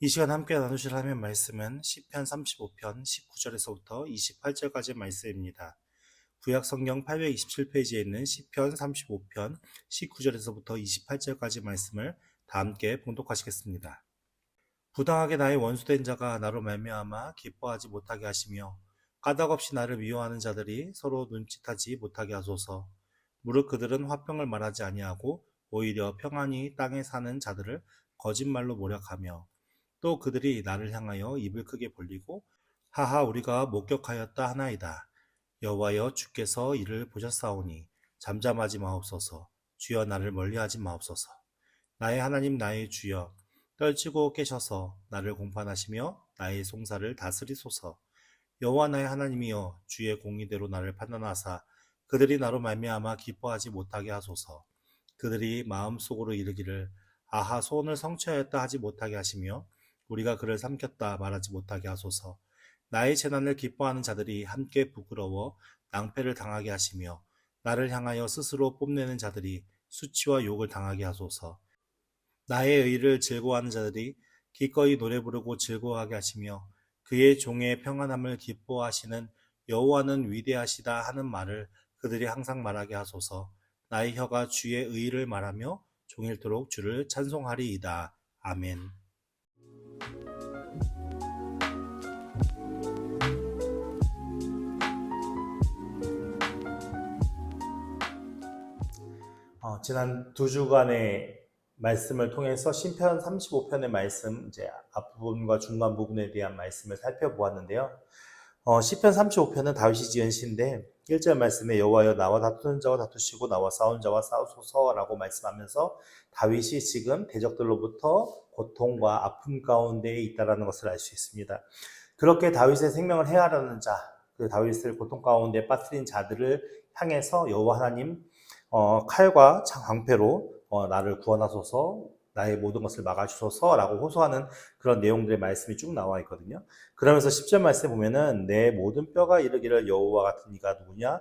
이 시간 함께 나누실 하나님의 말씀은 시편 35편 19절에서부터 28절까지의 말씀입니다. 구약 성경 827페이지에 있는 시편 35편 19절에서부터 28절까지 말씀을 다 함께 봉독하시겠습니다. 부당하게 나의 원수된 자가 나로 말미암아 기뻐하지 못하게 하시며 까닭없이 나를 미워하는 자들이 서로 눈짓하지 못하게 하소서. 무릇 그들은 화평을 말하지 아니하고 오히려 평안히 땅에 사는 자들을 거짓말로 모략하며 또 그들이 나를 향하여 입을 크게 벌리고 하하 우리가 목격하였다 하나이다. 여호와여 주께서 이를 보셨사오니 잠잠하지 마옵소서. 주여 나를 멀리하지 마옵소서. 나의 하나님 나의 주여 떨치고 깨셔서 나를 공판하시며 나의 송사를 다스리소서. 여호와 나의 하나님이여 주의 공의대로 나를 판단하사 그들이 나로 말미암아 기뻐하지 못하게 하소서. 그들이 마음속으로 이르기를 아하 소원을 성취하였다 하지 못하게 하시며 우리가 그를 삼켰다 말하지 못하게 하소서. 나의 재난을 기뻐하는 자들이 함께 부끄러워 낭패를 당하게 하시며 나를 향하여 스스로 뽐내는 자들이 수치와 욕을 당하게 하소서. 나의 의를 즐거워하는 자들이 기꺼이 노래 부르고 즐거워하게 하시며 그의 종의 평안함을 기뻐하시는 여호와는 위대하시다 하는 말을 그들이 항상 말하게 하소서. 나의 혀가 주의 의를 말하며 종일토록 주를 찬송하리이다. 아멘. 지난 두 주간의 말씀을 통해서 시편 35편의 말씀, 이제 앞부분과 중간 부분에 대한 말씀을 살펴보았는데요. 시편 35편은 다윗이 지은 시인데 1절 말씀에 여호와여 나와 다투는 자와 다투시고 나와 싸우는 자와 싸우소서라고 말씀하면서 다윗이 지금 대적들로부터 고통과 아픔 가운데에 있다는 것을 알 수 있습니다. 그렇게 다윗의 생명을 해하려는 자, 그 다윗을 고통 가운데 빠뜨린 자들을 향해서 여호와 하나님 칼과 광패로 나를 구원하소서, 나의 모든 것을 막아주소서라고 호소하는 그런 내용들의 말씀이 쭉 나와 있거든요. 그러면서 10절 말씀에 보면은 내 모든 뼈가 이르기를 여호와 같은 이가 누구냐?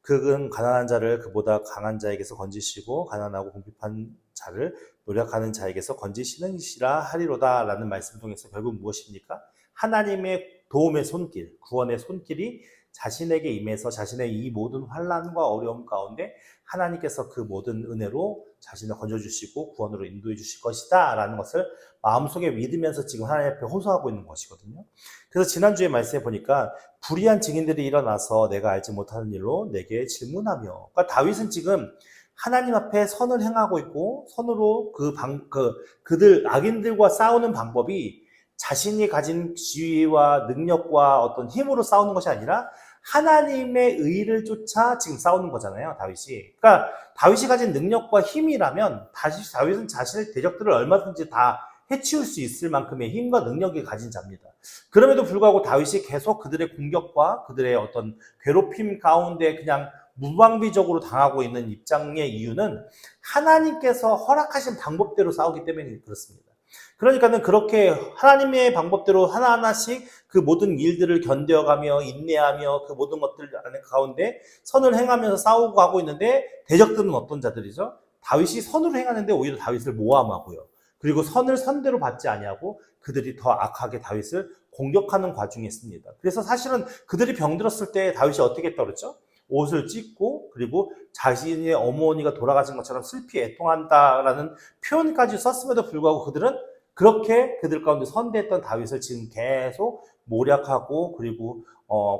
그는 가난한 자를 그보다 강한 자에게서 건지시고 가난하고 궁핍한 자를 노력하는 자에게서 건지시는 이시라 하리로다 라는 말씀 통해서 결국 무엇입니까? 하나님의 도움의 손길, 구원의 손길이 자신에게 임해서 자신의 이 모든 환난과 어려움 가운데 하나님께서 그 모든 은혜로 자신을 건져주시고 구원으로 인도해 주실 것이다 라는 것을 마음속에 믿으면서 지금 하나님 앞에 호소하고 있는 것이거든요. 그래서 지난주에 말씀해 보니까 불의한 증인들이 일어나서 내가 알지 못하는 일로 내게 질문하며, 그러니까 다윗은 지금 하나님 앞에 선을 행하고 있고 선으로 그들 악인들과 싸우는 방법이 자신이 가진 지위와 능력과 어떤 힘으로 싸우는 것이 아니라 하나님의 의를 쫓아 지금 싸우는 거잖아요, 다윗이. 그러니까 다윗이 가진 능력과 힘이라면 다윗은 자신의 대적들을 얼마든지 다 해치울 수 있을 만큼의 힘과 능력을 가진 자입니다. 그럼에도 불구하고 다윗이 계속 그들의 공격과 그들의 어떤 괴롭힘 가운데 그냥 무방비적으로 당하고 있는 입장의 이유는 하나님께서 허락하신 방법대로 싸우기 때문에 그렇습니다. 그러니까는 그렇게 하나님의 방법대로 하나하나씩 그 모든 일들을 견뎌가며 인내하며 그 모든 것들 가운데 선을 행하면서 싸우고 하고 있는데 대적들은 어떤 자들이죠? 다윗이 선으로 행하는데 오히려 다윗을 모함하고요. 그리고 선을 선대로 받지 아니하고 그들이 더 악하게 다윗을 공격하는 과정이 있습니다. 그래서 사실은 그들이 병들었을 때 다윗이 어떻게 했다고 그랬죠? 옷을 찢고 그리고 자신의 어머니가 돌아가신 것처럼 슬피 애통한다라는 표현까지 썼음에도 불구하고 그들은 그렇게 그들 가운데 선대했던 다윗을 지금 계속 모략하고 그리고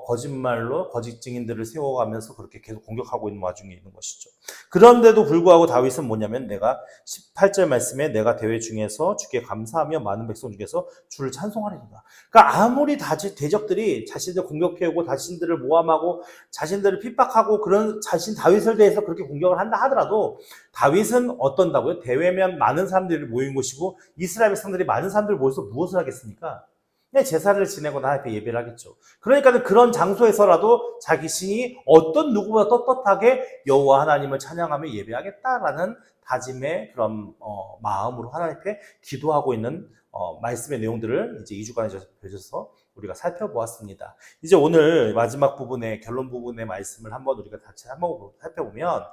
거짓말로 거짓 증인들을 세워가면서 그렇게 계속 공격하고 있는 와중에 있는 것이죠. 그런데도 불구하고 다윗은 뭐냐면 내가 18절 말씀에 내가 대회 중에서 주께 감사하며 많은 백성 중에서 주를 찬송하리로다. 그러니까 아무리 대적들이 자신들을 공격해오고 자신들을 모함하고 자신들을 핍박하고 그런 다윗을 대해서 그렇게 공격을 한다 하더라도 다윗은 어떤다고요? 대회면 많은 사람들이 모인 곳이고 이스라엘 백성들이 많은 사람들이 모여서 무엇을 하겠습니까? 그냥 제사를 지내거나 하나님께 예배를 하겠죠. 그러니까 그런 장소에서라도 자기 신이 어떤 누구보다 떳떳하게 여호와 하나님을 찬양하며 예배하겠다라는 다짐의 그런 마음으로 하나님 앞에 기도하고 있는 말씀의 내용들을 이제 2주간에 걸쳐서 우리가 살펴보았습니다. 이제 오늘 마지막 부분의 결론 부분의 말씀을 한번 우리가 같이 한번 살펴보면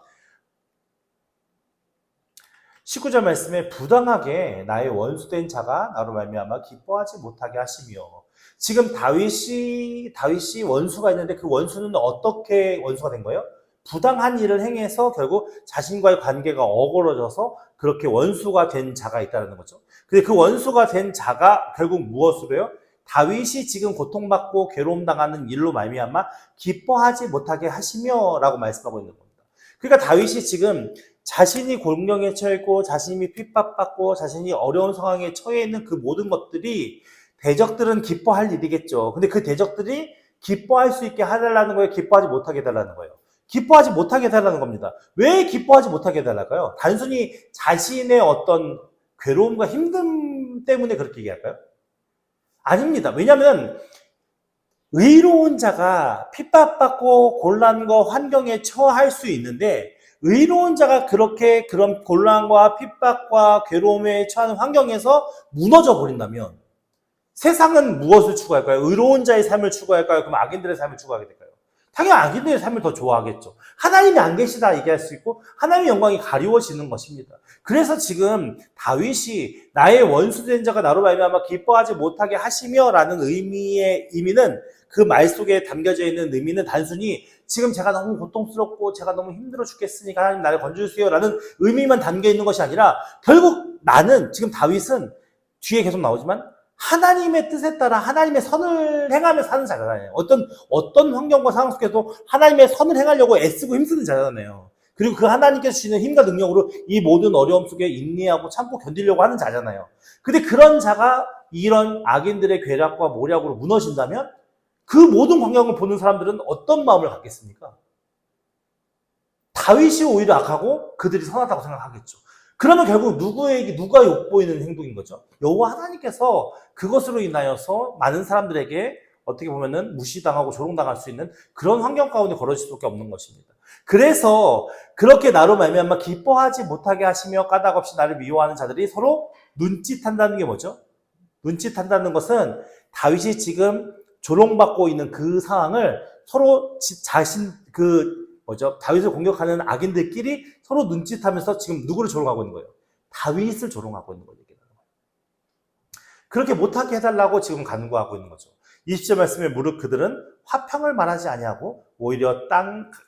19절 말씀에 부당하게 나의 원수된 자가 나로 말미암아 기뻐하지 못하게 하시며, 지금 다윗이 원수가 있는데 그 원수는 어떻게 원수가 된 거예요? 부당한 일을 행해서 결국 자신과의 관계가 어그러져서 그렇게 원수가 된 자가 있다는 거죠. 근데 그 원수가 된 자가 결국 무엇으로 해요? 다윗이 지금 고통받고 괴로움 당하는 일로 말미암아 기뻐하지 못하게 하시며 라고 말씀하고 있는 겁니다. 그러니까 다윗이 지금 자신이 곤경에 처해 있고 자신이 핍박받고 자신이 어려운 상황에 처해 있는 그 모든 것들이 대적들은 기뻐할 일이겠죠. 근데 그 대적들이 기뻐할 수 있게 해달라는 거예요? 기뻐하지 못하게 해달라는 거예요? 기뻐하지 못하게 해달라는 겁니다. 왜 기뻐하지 못하게 해달랄까요? 단순히 자신의 어떤 괴로움과 힘듦 때문에 그렇게 얘기할까요? 아닙니다. 왜냐하면 의로운 자가 핍박받고 곤란과 환경에 처할 수 있는데, 의로운 자가 그렇게 그런 곤란과 핍박과 괴로움에 처하는 환경에서 무너져 버린다면 세상은 무엇을 추구할까요? 의로운 자의 삶을 추구할까요? 그럼 악인들의 삶을 추구하게 될까요? 당연히 악인들의 삶을 더 좋아하겠죠. 하나님이 안 계시다 얘기할 수 있고 하나님의 영광이 가리워지는 것입니다. 그래서 지금 다윗이 나의 원수된 자가 나로 말미암아 기뻐하지 못하게 하시며라는 의미는, 그 말 속에 담겨져 있는 의미는 단순히 지금 제가 너무 고통스럽고 제가 너무 힘들어 죽겠으니까 하나님 나를 건져주세요라는 의미만 담겨 있는 것이 아니라, 결국 나는, 지금 다윗은 뒤에 계속 나오지만 하나님의 뜻에 따라 하나님의 선을 행하며 사는 자잖아요. 어떤 환경과 상황 속에도 하나님의 선을 행하려고 애쓰고 힘쓰는 자잖아요. 그리고 그 하나님께서 주시는 힘과 능력으로 이 모든 어려움 속에 인내하고 참고 견디려고 하는 자잖아요. 근데 그런 자가 이런 악인들의 괴략과 모략으로 무너진다면 그 모든 광경을 보는 사람들은 어떤 마음을 갖겠습니까? 다윗이 오히려 악하고 그들이 선하다고 생각하겠죠. 그러면 결국 누가 욕보이는 행동인 거죠? 여호와 하나님께서 그것으로 인하여서 많은 사람들에게 어떻게 보면은 무시당하고 조롱당할 수 있는 그런 환경 가운데 걸어질 수밖에 없는 것입니다. 그래서 그렇게 나로 말미암아 기뻐하지 못하게 하시며 까닭없이 나를 미워하는 자들이 서로 눈짓한다는 게 뭐죠? 눈짓한다는 것은 다윗이 지금 조롱받고 있는 그 상황을 서로 다윗을 공격하는 악인들끼리 서로 눈짓하면서 지금 누구를 조롱하고 있는 거예요? 다윗을 조롱하고 있는 거예요. 그렇게 못하게 해달라고 지금 간구하고 있는 거죠. 20절 말씀에 무릇 그들은 화평을 말하지 아니하고 오히려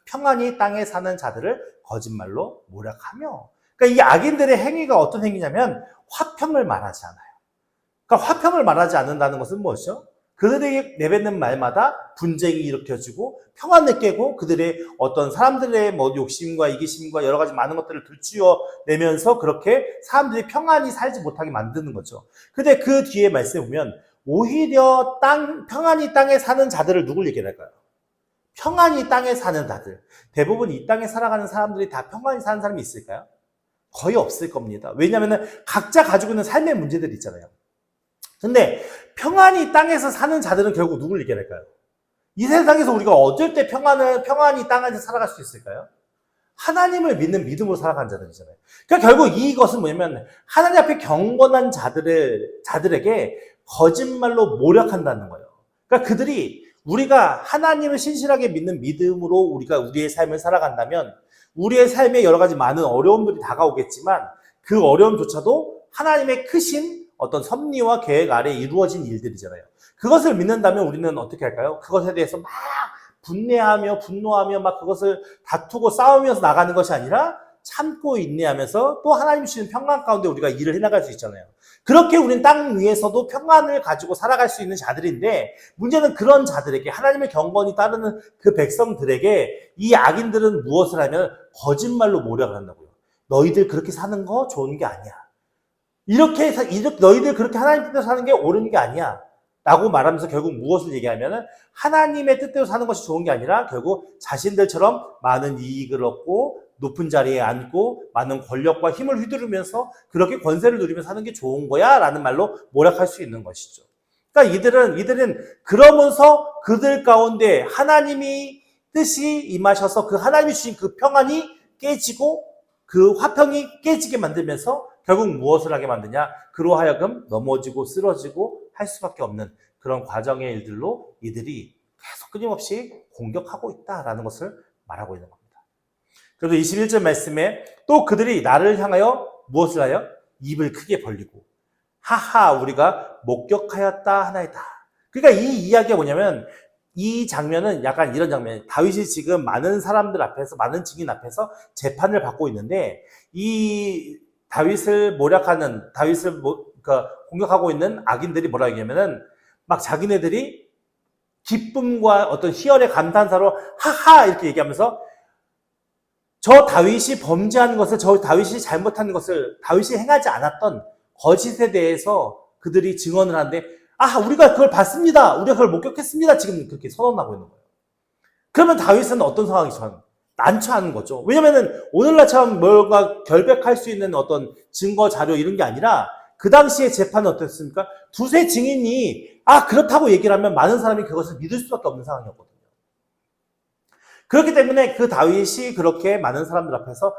평안히 땅에 사는 자들을 거짓말로 모략하며. 그러니까 이 악인들의 행위가 어떤 행위냐면 화평을 말하지 않아요. 그러니까 화평을 말하지 않는다는 것은 무엇이죠? 그들에게 내뱉는 말마다 분쟁이 일으켜지고 평안을 깨고 그들의 어떤 사람들의 욕심과 이기심과 여러 가지 많은 것들을 들추어내면서 그렇게 사람들이 평안히 살지 못하게 만드는 거죠. 근데 그 뒤에 말씀에 보면 오히려 평안히 땅에 사는 자들을 누굴 얘기할까요? 평안히 땅에 사는 자들. 대부분 이 땅에 살아가는 사람들이 다 평안히 사는 사람이 있을까요? 거의 없을 겁니다. 왜냐하면 각자 가지고 있는 삶의 문제들이 있잖아요. 근데 평안히 땅에서 사는 자들은 결국 누굴 얘기할까요? 이 세상에서 우리가 어쩔 때 평안히 땅에서 살아갈 수 있을까요? 하나님을 믿는 믿음으로 살아가는 자들이잖아요. 그러니까 결국 이것은 뭐냐면 하나님 앞에 경건한 자들에게 거짓말로 모략한다는 거예요. 그러니까 그들이 우리가 하나님을 신실하게 믿는 믿음으로 우리가 우리의 삶을 살아간다면 우리의 삶에 여러 가지 많은 어려움들이 다가오겠지만 그 어려움조차도 하나님의 크신 어떤 섭리와 계획 아래 이루어진 일들이잖아요. 그것을 믿는다면 우리는 어떻게 할까요? 그것에 대해서 막 분내하며 분노하며 막 그것을 다투고 싸우면서 나가는 것이 아니라 참고 인내하면서 또 하나님 주시는 평안 가운데 우리가 일을 해나갈 수 있잖아요. 그렇게 우리는 땅 위에서도 평안을 가지고 살아갈 수 있는 자들인데, 문제는 그런 자들에게, 하나님을 경건히 따르는 그 백성들에게 이 악인들은 무엇을 하면 거짓말로 모략을 한다고요. 너희들 그렇게 사는 거 좋은 게 아니야. 이렇게 너희들 그렇게 하나님 뜻대로 사는 게 옳은 게 아니야 라고 말하면서 결국 무엇을 얘기하면은 하나님의 뜻대로 사는 것이 좋은 게 아니라 결국 자신들처럼 많은 이익을 얻고 높은 자리에 앉고 많은 권력과 힘을 휘두르면서 그렇게 권세를 누리면서 사는 게 좋은 거야 라는 말로 모략할 수 있는 것이죠. 그러니까 이들은 그러면서 그들 가운데 하나님이 뜻이 임하셔서 그 하나님이 주신 그 평안이 깨지고 그 화평이 깨지게 만들면서 결국 무엇을 하게 만드냐? 그로 하여금 넘어지고 쓰러지고 할 수밖에 없는 그런 과정의 일들로 이들이 계속 끊임없이 공격하고 있다라는 것을 말하고 있는 겁니다. 그래서 21절 말씀에 또 그들이 나를 향하여 무엇을 하여? 입을 크게 벌리고 하하 우리가 목격하였다 하나이다. 그러니까 이 이야기가 뭐냐면 이 장면은 약간 이런 장면이에요. 다윗이 지금 많은 사람들 앞에서 많은 증인 앞에서 재판을 받고 있는데 이 다윗을 모략하는 다윗을 그러니까 공격하고 있는 악인들이 뭐라 얘기하면은 막 자기네들이 기쁨과 어떤 희열의 감탄사로 하하 이렇게 얘기하면서 저 다윗이 범죄하는 것을 저 다윗이 잘못하는 것을 다윗이 행하지 않았던 거짓에 대해서 그들이 증언을 하는데 우리가 그걸 봤습니다. 우리가 그걸 목격했습니다. 지금 그렇게 선언하고 있는 거예요. 그러면 다윗은 어떤 상황이 난처한 거죠. 왜냐면은 오늘날처럼 뭔가 결백할 수 있는 어떤 증거 자료 이런 게 아니라 그 당시에 재판은 어땠습니까? 두세 증인이 그렇다고 얘기를 하면 많은 사람이 그것을 믿을 수밖에 없는 상황이었거든요. 그렇기 때문에 그 다윗이 그렇게 많은 사람들 앞에서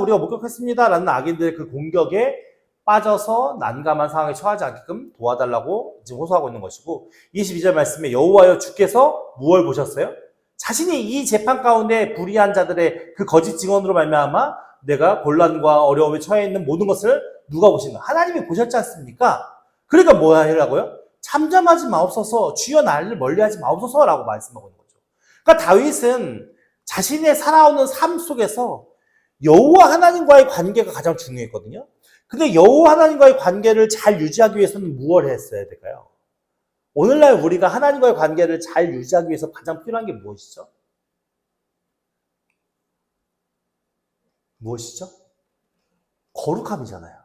우리가 목격했습니다 라는 악인들의 그 공격에 빠져서 난감한 상황에 처하지 않게끔 도와달라고 지금 호소하고 있는 것이고 22절 말씀에 여호와여 주께서 무엇을 보셨어요? 자신이 이 재판 가운데 불의한 자들의 그 거짓 증언으로 말미암아 내가 곤란과 어려움에 처해 있는 모든 것을 누가 보시는가? 하나님이 보셨지 않습니까? 그러니까 뭐야 하라고요? 잠잠하지 마옵소서 주여 나를 멀리하지 마옵소서라고 말씀하고 있는 거죠. 그러니까 다윗은 자신의 살아오는 삶 속에서 여호와 하나님과의 관계가 가장 중요했거든요. 근데 여호와 하나님과의 관계를 잘 유지하기 위해서는 무엇을 했어야 될까요? 오늘날 우리가 하나님과의 관계를 잘 유지하기 위해서 가장 필요한 게 무엇이죠? 무엇이죠? 거룩함이잖아요.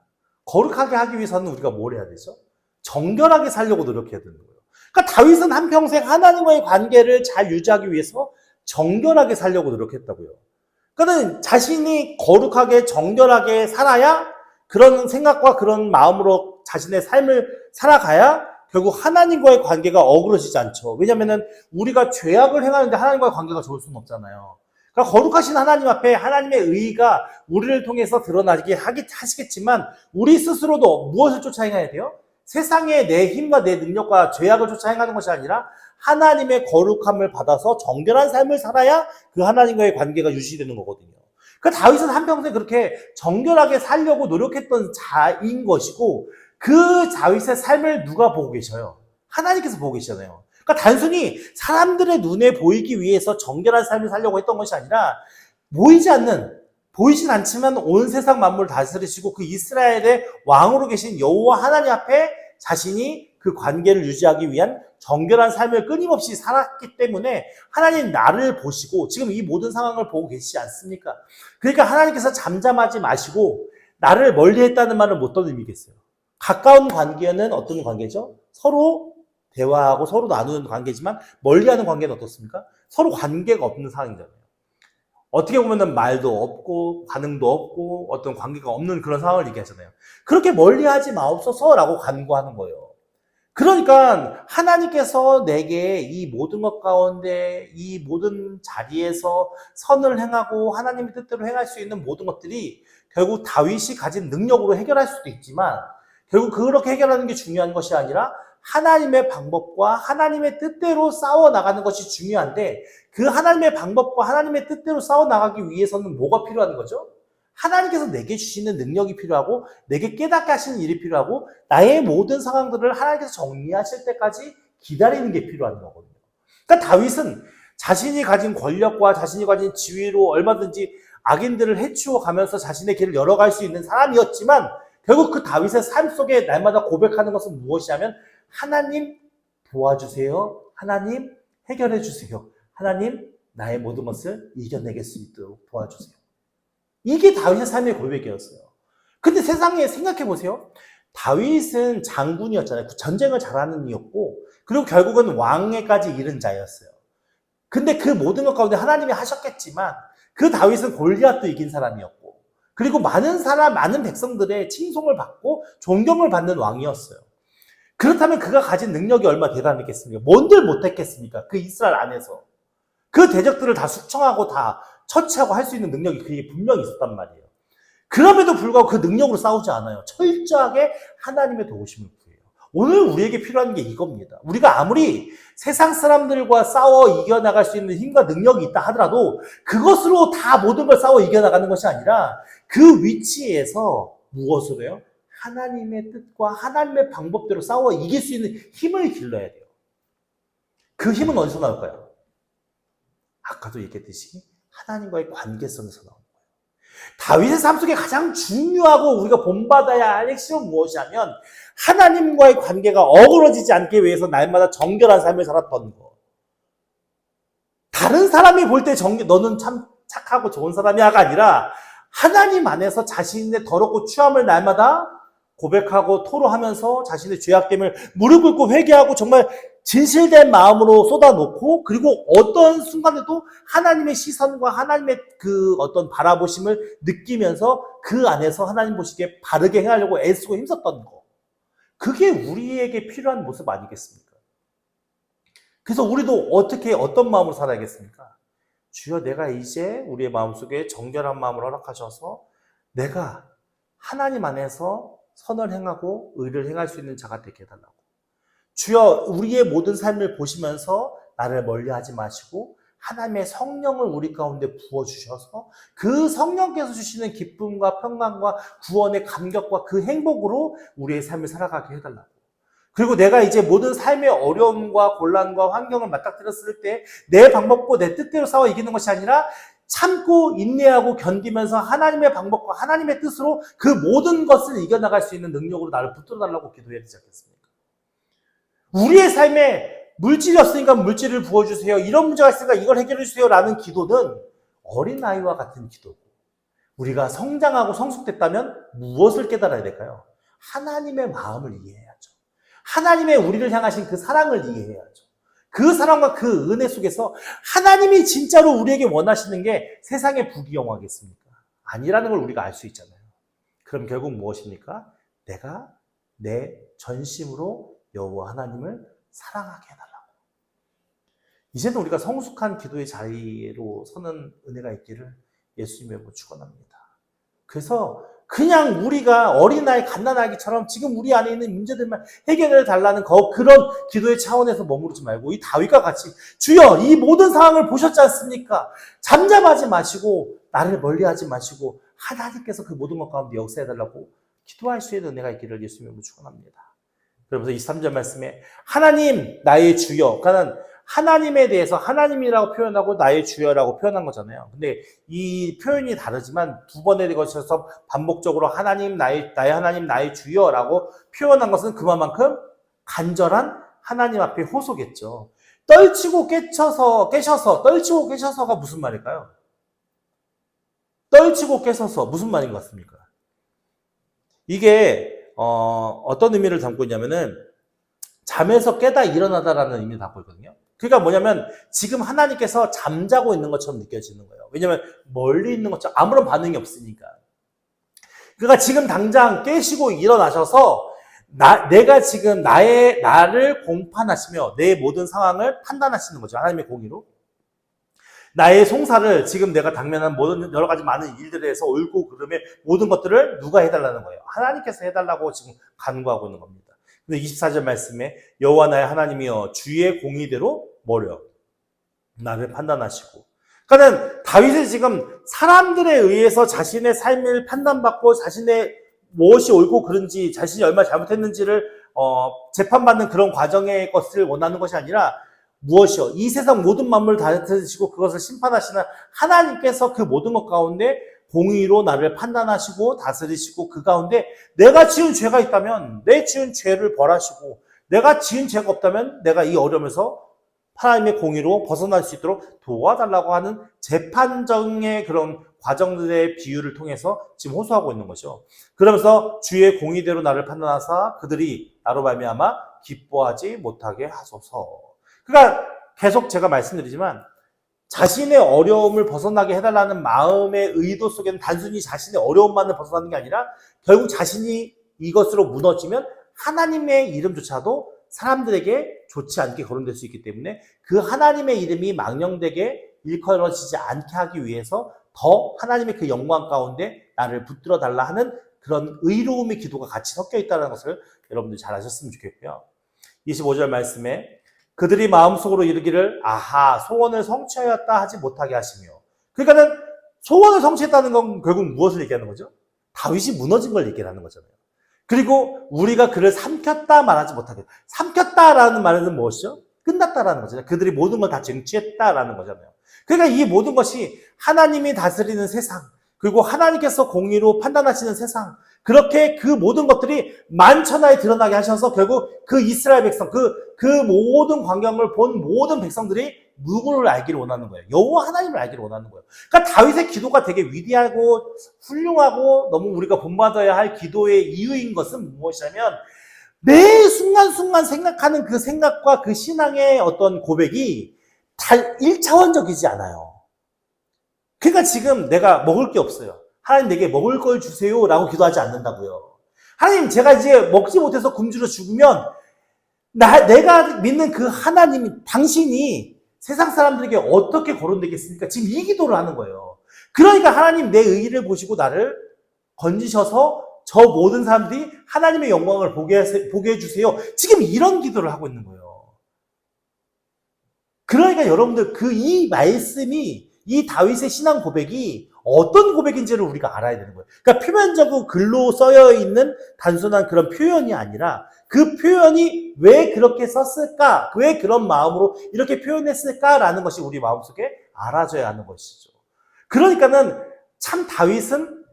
거룩하게 하기 위해서는 우리가 뭘 해야 되죠? 정결하게 살려고 노력해야 되는 거예요. 그러니까 다윗은 한평생 하나님과의 관계를 잘 유지하기 위해서 정결하게 살려고 노력했다고요. 그러니까 자신이 거룩하게 정결하게 살아야 그런 생각과 그런 마음으로 자신의 삶을 살아가야 결국 하나님과의 관계가 어그러지지 않죠. 왜냐면은 우리가 죄악을 행하는데 하나님과의 관계가 좋을 수는 없잖아요. 그러니까 거룩하신 하나님 앞에 하나님의 의가 우리를 통해서 드러나게 하시겠지만 우리 스스로도 무엇을 쫓아 행해야 돼요? 세상의 내 힘과 내 능력과 죄악을 쫓아 행하는 것이 아니라 하나님의 거룩함을 받아서 정결한 삶을 살아야 그 하나님과의 관계가 유지되는 거거든요. 그러니까 다윗은 한평생 그렇게 정결하게 살려고 노력했던 자인 것이고 그 다윗의 삶을 누가 보고 계셔요? 하나님께서 보고 계시잖아요. 그러니까 단순히 사람들의 눈에 보이기 위해서 정결한 삶을 살려고 했던 것이 아니라 보이진 않지만 온 세상 만물을 다스리시고 그 이스라엘의 왕으로 계신 여호와 하나님 앞에 자신이 그 관계를 유지하기 위한 정결한 삶을 끊임없이 살았기 때문에 하나님 나를 보시고 지금 이 모든 상황을 보고 계시지 않습니까? 그러니까 하나님께서 잠잠하지 마시고 나를 멀리했다는 말은 어떤 의미겠어요? 가까운 관계는 어떤 관계죠? 서로 대화하고 서로 나누는 관계지만 멀리하는 관계는 어떻습니까? 서로 관계가 없는 상황이잖아요. 어떻게 보면 말도 없고 반응도 없고 어떤 관계가 없는 그런 상황을 얘기하잖아요. 그렇게 멀리하지 마옵소서라고 간구하는 거예요. 그러니까 하나님께서 내게 이 모든 것 가운데 이 모든 자리에서 선을 행하고 하나님의 뜻대로 행할 수 있는 모든 것들이 결국 다윗이 가진 능력으로 해결할 수도 있지만 결국 그렇게 해결하는 게 중요한 것이 아니라 하나님의 방법과 하나님의 뜻대로 싸워나가는 것이 중요한데 그 하나님의 방법과 하나님의 뜻대로 싸워나가기 위해서는 뭐가 필요한 거죠? 하나님께서 내게 주시는 능력이 필요하고 내게 깨닫게 하시는 일이 필요하고 나의 모든 상황들을 하나님께서 정리하실 때까지 기다리는 게 필요한 거거든요. 그러니까 다윗은 자신이 가진 권력과 자신이 가진 지위로 얼마든지 악인들을 해치워 가면서 자신의 길을 열어갈 수 있는 사람이었지만 결국 그 다윗의 삶 속에 날마다 고백하는 것은 무엇이냐면 하나님 도와주세요. 하나님 해결해 주세요. 하나님 나의 모든 것을 이겨내길 수 있도록 도와주세요. 이게 다윗의 삶의 고백이었어요. 근데 세상에 생각해 보세요. 다윗은 장군이었잖아요. 전쟁을 잘하는 이였고 그리고 결국은 왕에까지 이른 자였어요. 근데 그 모든 것 가운데 하나님이 하셨겠지만 그 다윗은 골리앗도 이긴 사람이었고 그리고 많은 백성들의 칭송을 받고 존경을 받는 왕이었어요. 그렇다면 그가 가진 능력이 얼마나 대단했겠습니까? 뭔들 못했겠습니까? 그 이스라엘 안에서. 그 대적들을 다 숙청하고 다 처치하고 할 수 있는 능력이 그게 분명히 있었단 말이에요. 그럼에도 불구하고 그 능력으로 싸우지 않아요. 철저하게 하나님의 도우심을 구해요. 오늘 우리에게 필요한 게 이겁니다. 우리가 아무리 세상 사람들과 싸워 이겨나갈 수 있는 힘과 능력이 있다 하더라도 그것으로 다 모든 걸 싸워 이겨나가는 것이 아니라 그 위치에서 무엇으로 해요? 하나님의 뜻과 하나님의 방법대로 싸워 이길 수 있는 힘을 길러야 돼요. 그 힘은 어디서 나올까요? 아까도 얘기했듯이 하나님과의 관계성에서 나오는 거예요. 다윗의 삶 속에 가장 중요하고 우리가 본받아야 할 핵심은 무엇이냐면 하나님과의 관계가 어그러지지 않게 위해서 날마다 정결한 삶을 살았던 거. 다른 사람이 볼 때 너는 참 착하고 좋은 사람이야가 아니라 하나님 안에서 자신의 더럽고 추함을 날마다 고백하고 토로하면서 자신의 죄악됨을 무릎 꿇고 회개하고 정말 진실된 마음으로 쏟아놓고 그리고 어떤 순간에도 하나님의 시선과 하나님의 그 어떤 바라보심을 느끼면서 그 안에서 하나님 보시기에 바르게 행하려고 애쓰고 힘썼던 거. 그게 우리에게 필요한 모습 아니겠습니까? 그래서 우리도 어떤 마음으로 살아야겠습니까? 주여 내가 이제 우리의 마음속에 정결한 마음을 허락하셔서 내가 하나님 안에서 선을 행하고 의를 행할 수 있는 자가 되게 해달라고. 주여 우리의 모든 삶을 보시면서 나를 멀리하지 마시고 하나님의 성령을 우리 가운데 부어주셔서 그 성령께서 주시는 기쁨과 평강과 구원의 감격과 그 행복으로 우리의 삶을 살아가게 해달라고. 그리고 내가 이제 모든 삶의 어려움과 곤란과 환경을 맞닥뜨렸을 때 내 방법과 내 뜻대로 싸워 이기는 것이 아니라 참고 인내하고 견디면서 하나님의 방법과 하나님의 뜻으로 그 모든 것을 이겨나갈 수 있는 능력으로 나를 붙들어달라고 기도해야 되지 않겠습니까? 우리의 삶에 물질이 없으니까 물질을 부어주세요. 이런 문제가 있으니까 이걸 해결해 주세요. 라는 기도는 어린아이와 같은 기도고 우리가 성장하고 성숙됐다면 무엇을 깨달아야 될까요? 하나님의 마음을 이해해야죠. 하나님의 우리를 향하신 그 사랑을 이해해야죠. 그 사랑과 그 은혜 속에서 하나님이 진짜로 우리에게 원하시는 게 세상의 부귀영화겠습니까? 아니라는 걸 우리가 알 수 있잖아요. 그럼 결국 무엇입니까? 내가 내 전심으로 여호와 하나님을 사랑하게 해달라고. 이제는 우리가 성숙한 기도의 자리로 서는 은혜가 있기를 예수님의 축원합니다. 그래서 그냥 우리가 어린아이 갓난아기처럼 지금 우리 안에 있는 문제들만 해결해 달라는 그런 기도의 차원에서 머무르지 말고 이 다윗과 같이 주여 이 모든 상황을 보셨지 않습니까? 잠잠하지 마시고 나를 멀리하지 마시고 하나님께서 그 모든 것 가운데 역사해달라고 기도할 수 있는 은혜가 있기를 예수님의 축원합니다. 그러면서 23절 말씀에 하나님 나의 주여, 그러니까 하나님에 대해서 하나님이라고 표현하고 나의 주여라고 표현한 거잖아요. 근데 이 표현이 다르지만 두 번에 걸쳐서 반복적으로 하나님 나의 하나님 나의 주여라고 표현한 것은 그만큼 간절한 하나님 앞에 호소겠죠. 떨치고 깨셔서가 무슨 말일까요? 떨치고 깨서서 무슨 말인 것 같습니까? 이게 어떤 의미를 담고 있냐면은 잠에서 깨다 일어나다라는 의미를 담고 있거든요. 그러니까 뭐냐면 지금 하나님께서 잠자고 있는 것처럼 느껴지는 거예요. 왜냐면 멀리 있는 것처럼 아무런 반응이 없으니까. 그러니까 지금 당장 깨시고 일어나셔서 내가 지금 나를 공판하시며 내 모든 상황을 판단하시는 거죠. 하나님의 공의로. 나의 송사를 지금 내가 당면한 모든 여러 가지 많은 일들에서 옳고 그름의 모든 것들을 누가 해달라는 거예요? 하나님께서 해달라고 지금 간구하고 있는 겁니다. 근데 24절 말씀에 여호와 나의 하나님이여 주의 공의대로 뭐려? 나를 판단하시고. 그러니까 다윗이 지금 사람들에 의해서 자신의 삶을 판단받고 자신의 무엇이 옳고 그른지 자신이 얼마나 잘못했는지를 재판받는 그런 과정의 것을 원하는 것이 아니라 무엇이요? 이 세상 모든 만물을 다스리시고 그것을 심판하시는 하나님께서 그 모든 것 가운데 공의로 나를 판단하시고 다스리시고 그 가운데 내가 지은 죄가 있다면 내 지은 죄를 벌하시고 내가 지은 죄가 없다면 내가 이 어려움에서 하나님의 공의로 벗어날 수 있도록 도와달라고 하는 재판정의 그런 과정들의 비유를 통해서 지금 호소하고 있는 거죠. 그러면서 주의 공의대로 나를 판단하사 그들이 나로 말미암아 기뻐하지 못하게 하소서. 그러니까 계속 제가 말씀드리지만 자신의 어려움을 벗어나게 해달라는 마음의 의도 속에는 단순히 자신의 어려움만을 벗어나는 게 아니라 결국 자신이 이것으로 무너지면 하나님의 이름조차도 사람들에게 좋지 않게 거론될 수 있기 때문에 그 하나님의 이름이 망령되게 일컬어지지 않게 하기 위해서 더 하나님의 그 영광 가운데 나를 붙들어 달라 하는 그런 의로움의 기도가 같이 섞여 있다는 것을 여러분들 잘 아셨으면 좋겠고요. 25절 말씀에 그들이 마음속으로 이르기를 아하 소원을 성취하였다 하지 못하게 하시며, 그러니까는 소원을 성취했다는 건 결국 무엇을 얘기하는 거죠? 다윗이 무너진 걸 얘기를 하는 거잖아요. 그리고 우리가 그를 삼켰다 말하지 못하게. 삼켰다라는 말은 무엇이죠? 끝났다라는 거잖아요. 그들이 모든 걸 다 쟁취했다라는 거잖아요. 그러니까 이 모든 것이 하나님이 다스리는 세상, 그리고 하나님께서 공의로 판단하시는 세상, 그렇게 그 모든 것들이 만천하에 드러나게 하셔서 결국 그 이스라엘 백성, 그 모든 광경을 본 모든 백성들이 누구를 알기를 원하는 거예요. 여호와 하나님을 알기를 원하는 거예요. 그러니까 다윗의 기도가 되게 위대하고 훌륭하고 너무 우리가 본받아야 할 기도의 이유인 것은 무엇이냐면 매 순간순간 생각하는 그 생각과 그 신앙의 어떤 고백이 다 1차원적이지 않아요. 그러니까 지금 내가 먹을 게 없어요. 하나님 내게 먹을 걸 주세요 라고 기도하지 않는다고요. 하나님 제가 이제 먹지 못해서 굶주려 죽으면 내가 믿는 그 하나님, 당신이 세상 사람들에게 어떻게 거론되겠습니까? 지금 이 기도를 하는 거예요. 그러니까 하나님 내 의의를 보시고 나를 건지셔서 저 모든 사람들이 하나님의 영광을 보게 해주세요. 지금 이런 기도를 하고 있는 거예요. 그러니까 여러분들 이 말씀이 이 다윗의 신앙 고백이 어떤 고백인지를 우리가 알아야 되는 거예요. 그러니까 표면적으로 글로 써여 있는 단순한 그런 표현이 아니라 그 표현이 왜 그렇게 썼을까? 왜 그런 마음으로 이렇게 표현했을까라는 것이 우리 마음속에 알아져야 하는 것이죠. 그러니까는 참 다윗은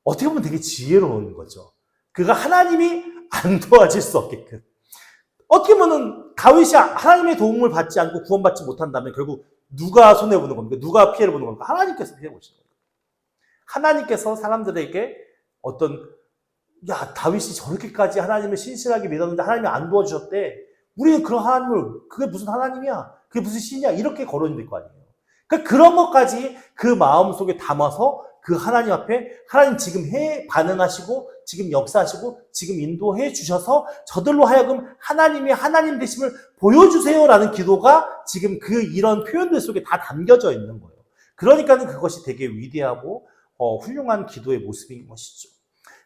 어떻게 보면 되게 지혜로운 거죠. 그가 하나님이 안 도와줄 수 없게끔. 어떻게 보면 다윗이 하나님의 도움을 받지 않고 구원받지 못한다면 결국 누가 손해보는 겁니까? 누가 피해를 보는 겁니까? 하나님께서 피해 보시는 겁니다. 하나님께서 사람들에게 다윗이 저렇게까지 하나님을 신실하게 믿었는데 하나님이 안 도와주셨대. 우리는 그런 하나님을, 그게 무슨 하나님이야? 그게 무슨 신이야? 이렇게 거론이 될 거 아니에요. 그러니까 그런 것까지 그 마음속에 담아서 그 하나님 앞에 하나님 지금 반응하시고 지금 역사하시고 지금 인도해 주셔서 저들로 하여금 하나님이 하나님 되심을 보여주세요라는 기도가 지금 이런 표현들 속에 다 담겨져 있는 거예요. 그러니까는 그것이 되게 위대하고 훌륭한 기도의 모습인 것이죠.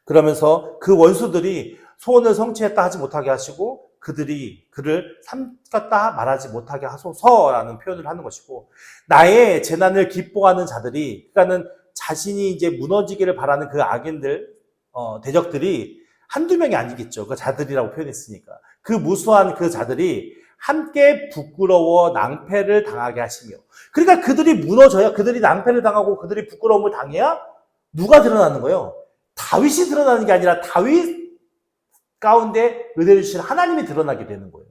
그러면서 그 원수들이 소원을 성취했다 하지 못하게 하시고 그들이 그를 삼켰다 말하지 못하게 하소서라는 표현을 하는 것이고, 나의 재난을 기뻐하는 자들이, 그러니까는 자신이 이제 무너지기를 바라는 그 악인들, 대적들이 한두 명이 아니겠죠. 그 자들이라고 표현했으니까. 그 무수한 그 자들이 함께 부끄러워 낭패를 당하게 하시며, 그러니까 그들이 무너져야, 그들이 낭패를 당하고 그들이 부끄러움을 당해야 누가 드러나는 거예요? 다윗이 드러나는 게 아니라 다윗 가운데 은혜를 주신 하나님이 드러나게 되는 거예요.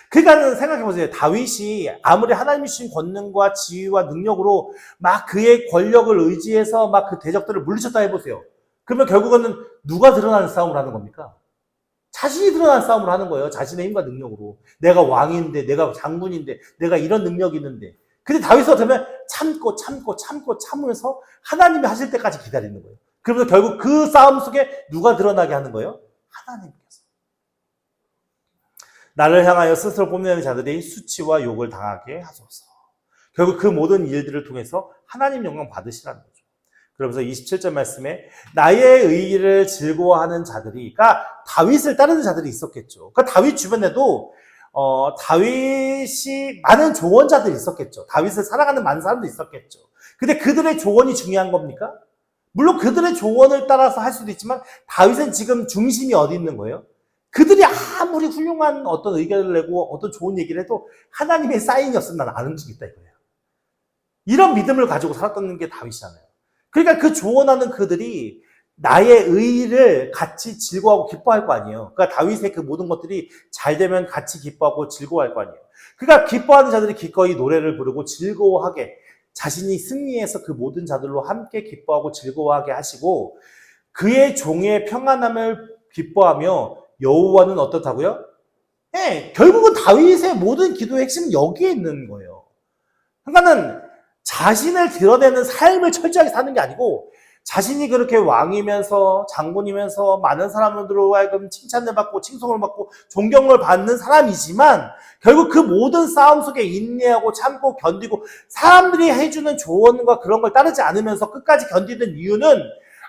그러니까 생각해보세요. 다윗이 아무리 하나님이 주신 권능과 지위와 능력으로 막 그의 권력을 의지해서 막 그 대적들을 물리쳤다 해보세요. 그러면 결국은 누가 드러나는 싸움을 하는 겁니까? 자신이 드러나는 싸움을 하는 거예요. 자신의 힘과 능력으로. 내가 왕인데, 내가 장군인데, 내가 이런 능력이 있는데. 근데 다윗은 어쩌면 참으면서 하나님이 하실 때까지 기다리는 거예요. 그러면서 결국 그 싸움 속에 누가 드러나게 하는 거예요? 하나님께서. 나를 향하여 스스로 뽐내는 자들이 수치와 욕을 당하게 하소서. 결국 그 모든 일들을 통해서 하나님 영광 받으시라는 거죠. 그러면서 27절 말씀에 나의 의의를 즐거워하는 자들이, 그러니까 다윗을 따르는 자들이 있었겠죠. 그러니까 다윗 주변에도 다윗이 많은 조언자들이 있었겠죠. 다윗을 사랑하는 많은 사람들이 있었겠죠. 근데 그들의 조언이 중요한 겁니까? 물론 그들의 조언을 따라서 할 수도 있지만 다윗은 지금 중심이 어디 있는 거예요? 그들이 아무리 훌륭한 어떤 의견을 내고 어떤 좋은 얘기를 해도 하나님의 사인이 없으면 난 안 움직이겠다 이거예요. 이런 믿음을 가지고 살았던 게 다윗이잖아요. 그러니까 그 조언하는 그들이 나의 의의를 같이 즐거워하고 기뻐할 거 아니에요. 그러니까 다윗의 그 모든 것들이 잘 되면 같이 기뻐하고 즐거워할 거 아니에요. 그러니까 기뻐하는 자들이 기꺼이 노래를 부르고 즐거워하게, 자신이 승리해서 그 모든 자들로 함께 기뻐하고 즐거워하게 하시고, 그의 종의 평안함을 기뻐하며 여호와는 어떻다고요? 네, 결국은 다윗의 모든 기도의 핵심은 여기에 있는 거예요. 그러니까는 자신을 드러내는 삶을 철저하게 사는 게 아니고, 자신이 그렇게 왕이면서 장군이면서 많은 사람들로 하여금 칭찬을 받고 칭송을 받고 존경을 받는 사람이지만 결국 그 모든 싸움 속에 인내하고 참고 견디고 사람들이 해주는 조언과 그런 걸 따르지 않으면서 끝까지 견디는 이유는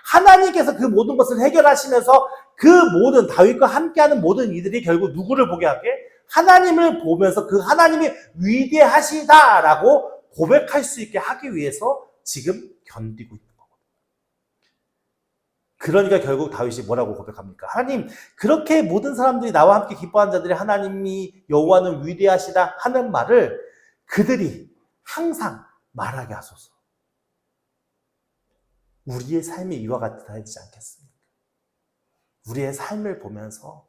하나님께서 그 모든 것을 해결하시면서 그 모든 다윗과 함께하는 모든 이들이 결국 누구를 보게 하게? 하나님을 보면서 그 하나님이 위대하시다라고 고백할 수 있게 하기 위해서 지금 견디고 있는 거거든요. 그러니까 결국 다윗이 뭐라고 고백합니까? 하나님, 그렇게 모든 사람들이 나와 함께 기뻐하는 자들이 하나님이 여호와는 위대하시다 하는 말을 그들이 항상 말하게 하소서. 우리의 삶이 이와 같아지지 않겠습니까? 우리의 삶을 보면서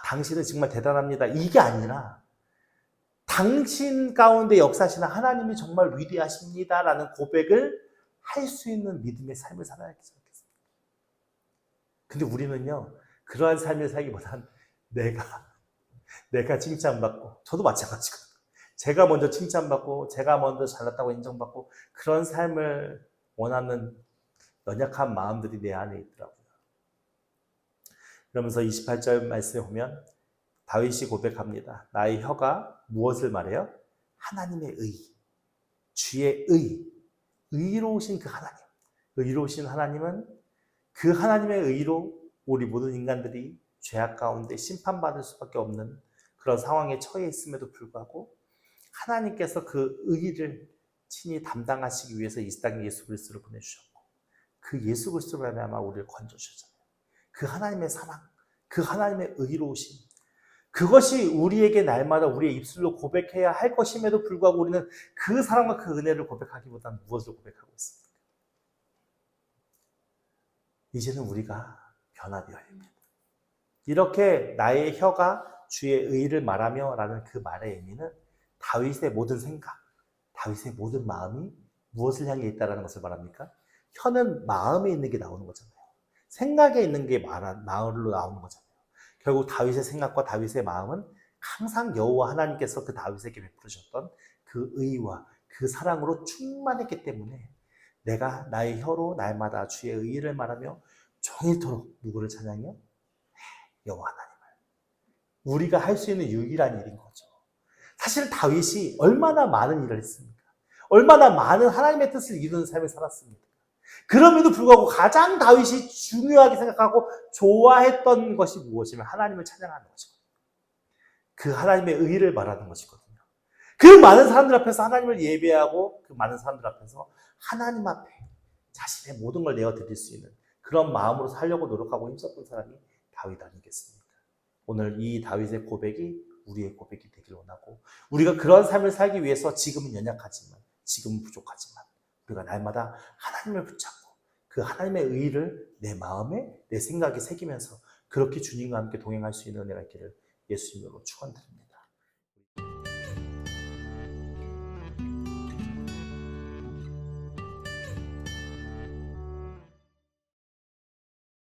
당신은 정말 대단합니다. 이게 아니라 당신 가운데 역사하시는 하나님이 정말 위대하십니다라는 고백을 할 수 있는 믿음의 삶을 살아야 하지 않겠습니까? 근데 우리는요, 그러한 삶을 살기보단 내가 칭찬받고, 저도 마찬가지거든요. 제가 먼저 칭찬받고, 제가 먼저 잘났다고 인정받고, 그런 삶을 원하는 연약한 마음들이 내 안에 있더라고요. 그러면서 28절 말씀에 보면 다윗이 고백합니다. 나의 혀가 무엇을 말해요? 하나님의 의, 주의 의로우신 그 하나님. 의로우신 하나님은 그 하나님의 의로 우리 모든 인간들이 죄악 가운데 심판받을 수밖에 없는 그런 상황에 처해 있음에도 불구하고 하나님께서 그 의를 친히 담당하시기 위해서 이 땅에 예수 그리스도를 보내주셨고 그 예수 그리스도로 말미암아 우리를 건져주셨잖아요. 그 하나님의 사랑, 그 하나님의 의로우심, 그것이 우리에게 날마다 우리의 입술로 고백해야 할 것임에도 불구하고 우리는 그 사랑과 그 은혜를 고백하기보다는 무엇을 고백하고 있습니까? 이제는 우리가 변화되어야 합니다. 이렇게 나의 혀가 주의 의를 말하며 라는 그 말의 의미는 다윗의 모든 생각, 다윗의 모든 마음이 무엇을 향해 있다는 것을 말합니까? 혀는 마음에 있는 게 나오는 거잖아요. 생각에 있는 게 말로 나오는 거잖아요. 결국 다윗의 생각과 다윗의 마음은 항상 여호와 하나님께서 그 다윗에게 베푸셨던 그 의와 그 사랑으로 충만했기 때문에 내가 나의 혀로 날마다 주의 의를 말하며 종일토록 누구를 찬양해요? 여호와 하나님을. 우리가 할 수 있는 유일한 일인 거죠. 사실 다윗이 얼마나 많은 일을 했습니까? 얼마나 많은 하나님의 뜻을 이루는 삶을 살았습니까? 그럼에도 불구하고 가장 다윗이 중요하게 생각하고 좋아했던 것이 무엇이면 하나님을 찬양하는 것이거든요. 그 하나님의 의를 말하는 것이거든요. 그 많은 사람들 앞에서 하나님을 예배하고 그 많은 사람들 앞에서 하나님 앞에 자신의 모든 걸 내어드릴 수 있는 그런 마음으로 살려고 노력하고 힘썼던 사람이 다윗 아니겠습니까? 오늘 이 다윗의 고백이 우리의 고백이 되길 원하고 우리가 그런 삶을 살기 위해서 지금은 연약하지만 지금은 부족하지만 우리가 날마다 하나님을 붙잡고 그 하나님의 의를 내 마음에 내 생각에 새기면서 그렇게 주님과 함께 동행할 수 있는 은혜가 있기를 예수님으로 축원드립니다.